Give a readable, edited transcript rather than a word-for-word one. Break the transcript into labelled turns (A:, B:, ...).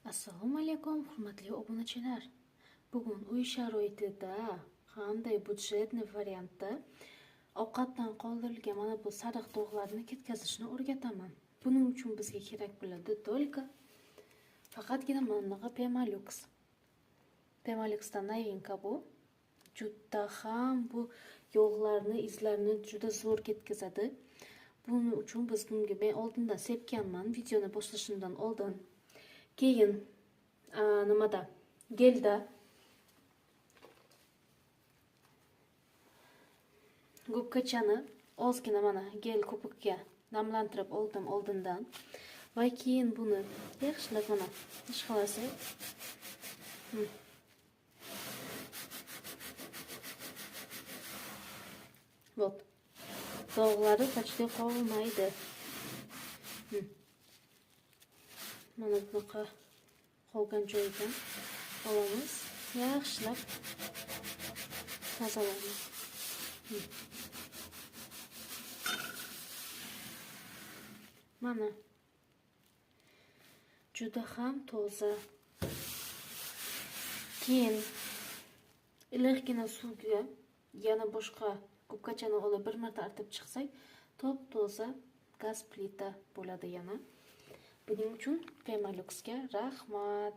A: Assalomu alaykum, hurmatli obunachilar. Bugun uy sharoitida qanday budjetli variantda ovqatdan qoldirilgan mana bu sariq dog'larni ketkazishni o'rgataman. Buning uchun bizga kerak bo'ladi только faqatgina mana bunaqa Pemalux. Pemaluxdan novinka bu. Juda ham bu yog'larni, izlarni juda zo'r ketkazadi. Buning uchun biz bunga men oldindan sepganman, videoni boshlashimdan oldin. Keyin nimada gelda gubkachani ozgina mana gel ko'pikka namlantirib oldim oldindan va keyin buni yaxshilab mana ishqalasak вот dog'lari почти qolmaydi. Mana bunaqa qolgan joyidan olamiz, yaxshilab tozalaymiz. Mana juda ham toza. Keyin iliqgina suvga yana boshqa gubkachani olib bir marta artib chiqsak, top-toza gaz plita bo'ladi yana. Buning uchun Pemaluxga rahmat.